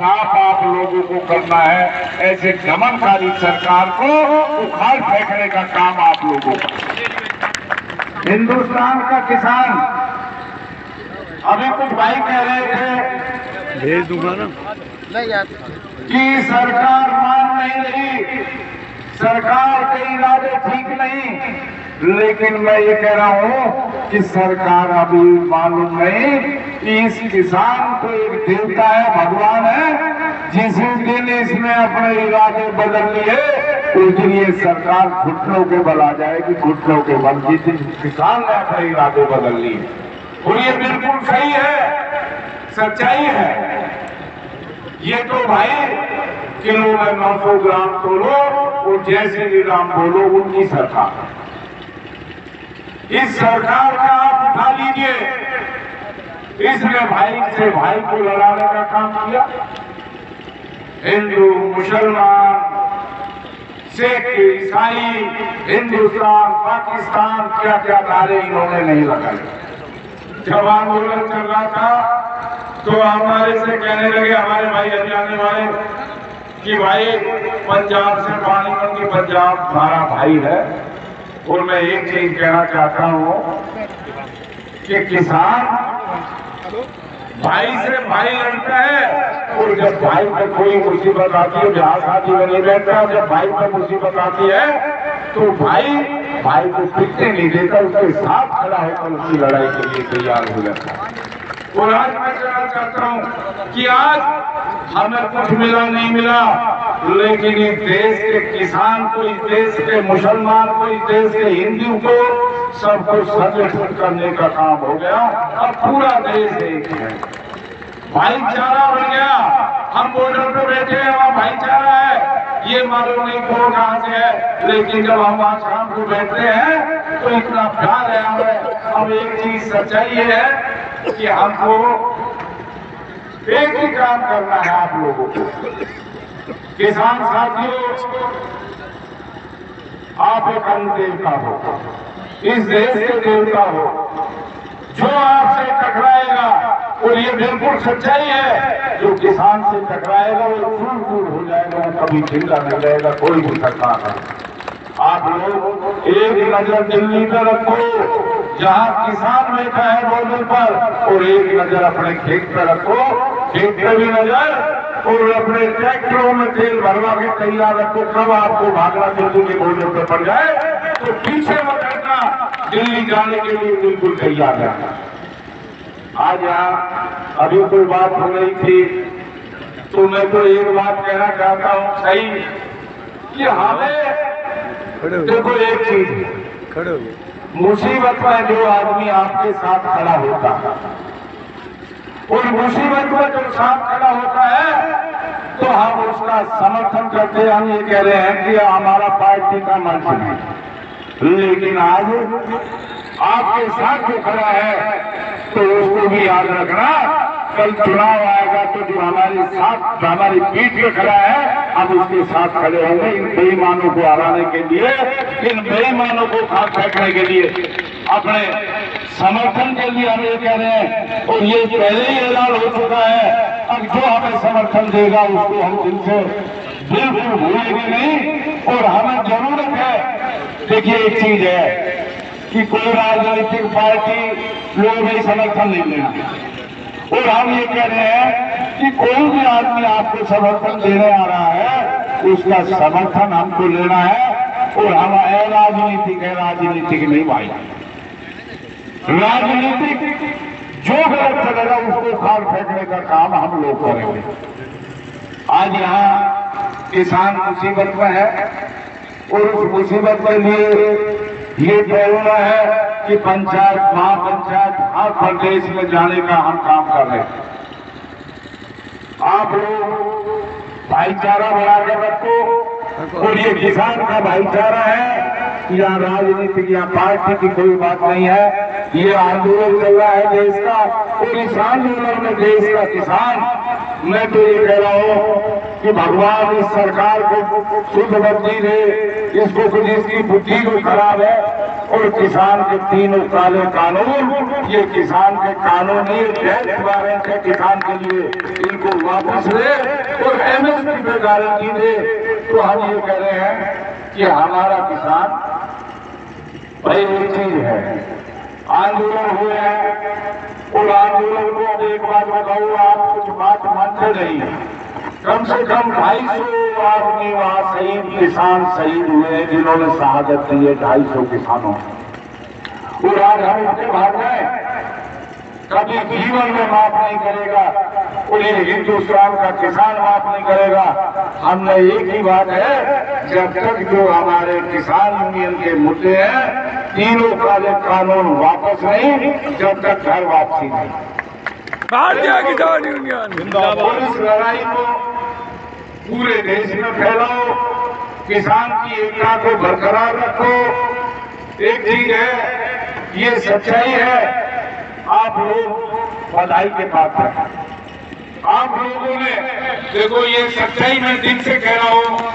साफ आप लोगों को करना है। ऐसे दमनकारी सरकार को उखाड़ फेंकने का काम आप लोगों का। हिंदुस्तान का किसान, अभी कुछ भाई कह रहे थे भेज दूंगा ना कि सरकार मान नहीं रही, सरकार के इरादे ठीक नहीं, लेकिन मैं ये कह रहा हूं कि सरकार अभी मालूम नहीं कि इस किसान को एक देवता है, भगवान है। जिस दिन इसने अपने इरादे बदल लिए उस दिन ये सरकार घुटनों के बल आ जाएगी, घुटनों के बल। जिस दिन किसान ने अपने इरादे बदल लिए, और ये बिल्कुल सही है, सच्चाई है। ये तो भाई किलो में 900 ग्राम तोलो और जैसे भी ग्राम बोलो उनकी सरकार। इस सरकार का आप उठा लीजिए। इसने भाई से भाई को लड़ाने का काम किया। हिंदू, मुसलमान, सिख, ईसाई, हिंदुस्तान, पाकिस्तान, क्या क्या नारे इन्होंने नहीं लगाए। जब आंदोलन चल रहा था तो हमारे से कहने लगे हमारे भाई हरियाणा वाले कि भाई पंजाब से पानी मंगी, पंजाब हमारा भाई है। और मैं एक चीज कहना चाहता हूं कि किसान भाई से भाई लड़ता है, और जब भाई पर कोई मुसीबत आती है, जहां शादी में नहीं बैठता, जब भाई पर मुसीबत आती है तो भाई को टिकने नहीं देता, उसके साथ खड़ा होकर उसकी लड़ाई के लिए तैयार हो जाता है। और आज मैं कहना चाहता हूं कि आज हमें कुछ मिला नहीं मिला, लेकिन इस देश के किसान को, इस देश के मुसलमान को, इस देश के हिंदू को सबको संगठित करने का काम हो गया। अब पूरा देश एक है, भाईचारा बढ़ गया। हम बॉर्डर पे बैठे हैं, वहाँ भाईचारा है, ये मालूम नहीं कौन कहां से है, लेकिन जब हम वहां शाम को बैठते हैं तो इतना प्यार है हमें। अब एक चीज सच्चाई है कि हमको एक ही काम करना है आप लोगों को। किसान साथियों, आप एक अन्न देवता हो, इस देश के देवता हो। जो आपसे टकराएगा, और ये बिल्कुल सच्चाई है, जो किसान से टकराएगा वो दूर हो जाएगा, वो कभी जिंदा नहीं रहेगा, कोई भी सरकार है। आप लोग एक नजर दिल्ली पर रखो जहां किसान बैठा है बॉर्डर पर, और एक नजर अपने खेत पर रखो, खेत पर भी नजर, और अपने ट्रैक्टरों में तेल भरवा के तैयार रखो। कब आपको भागना दिल्ली के बॉर्डर पर पड़ जाए तो पीछे मत हटना, दिल्ली जाने के लिए बिल्कुल तैयार रहना। आज यहाँ अभी कोई बात हो रही थी तो मैं तो एक बात कहना चाहता हूँ, सही कि हमें देखो एक चीज, मुसीबत में जो आदमी आपके साथ खड़ा होता है, और मुसीबत में जो साथ खड़ा होता है तो हम उसका समर्थन करते हैं। हम ये कह रहे हैं कि हमारा पार्टी का मंच है, लेकिन आज आपके साथ जो खड़ा है तो उसको भी याद रखना, कल चुनाव आएगा तो जो हमारे साथ, हमारी पीठ पे खड़ा है, हम उसके साथ खड़े होंगे इन बेईमानों को हराने के लिए, इन बेईमानों को खाक फेंकने के लिए, अपने समर्थन के लिए हम ये कह रहे हैं। और ये पहले ही ऐलान हो चुका है, अब जो हमें समर्थन देगा उसको हम दिल से बिल्कुल भूलेंगे नहीं। और हमें जरूरत है, देखिए एक चीज है कि कोई राजनीतिक पार्टी लोगों में समर्थन नहीं लेना, और हम ये कह रहे हैं कि कोई भी आदमी आपको समर्थन देने आ रहा है, उसका समर्थन हमको लेना है। और हम राजनीतिक है, राजनीतिक नहीं भाई, राजनीतिक जो गलत चलेगा उसको खाल फेंकने का काम हम लोग करेंगे। आज यहाँ किसान मुसीबत में है, और उस मुसीबत के लिए ये प्रेरणा है कि पंचायत, महापंचायत, हर प्रदेश में जाने का हम काम कर रहे हैं। आप लोग भाईचारा बढ़ा कर रखो, और ये किसान का भाईचारा है, या राजनीतिक या पार्टी की कोई बात नहीं है। ये आंदोलन चल रहा है देश का, और इस आंदोलन में देश का किसान, मैं तो ये कह रहा हूँ कि भगवान इस सरकार को शुद्ध बुद्धि दे, इसको जिसकी बुद्धि को खराब है और किसान के 3 काले कानून, ये किसान के कानून नहीं, डेथ वारंट है किसान के लिए, इनको वापस ले और एमएसपी पे गारंटी दे। तो हम ये कह रहे हैं कि हमारा किसान भाई एक चीज है, आंदोलन हुए हैं और आंदोलन को अब एक बात बताऊँ, आप कुछ बात मानते नहीं, कम से कम 250 आदमी वहां शहीद किसान शहीद हुए हैं जिन्होंने शहादत दी है, 250 किसानों। और आज हम उसके भाग में कभी जीवन में माफ नहीं करेगा और ये हिंदुस्तान का किसान माफ नहीं करेगा। हमने एक ही बात है, जब तक जो हमारे किसान यूनियन के मुद्दे हैं, 3 काले कानून वापस नहीं, जब तक घर वापसी नहीं। भारतीय किसान यूनियन और इस लड़ाई को पूरे देश में फैलाओ, किसान की एकता को बरकरार रखो। एक चीज है, ये सच्चाई है, आप लोग बधाई के पात्र हैं। आप लोगों ने देखो, ये सच्चाई मैं दिल से कह रहा हूं,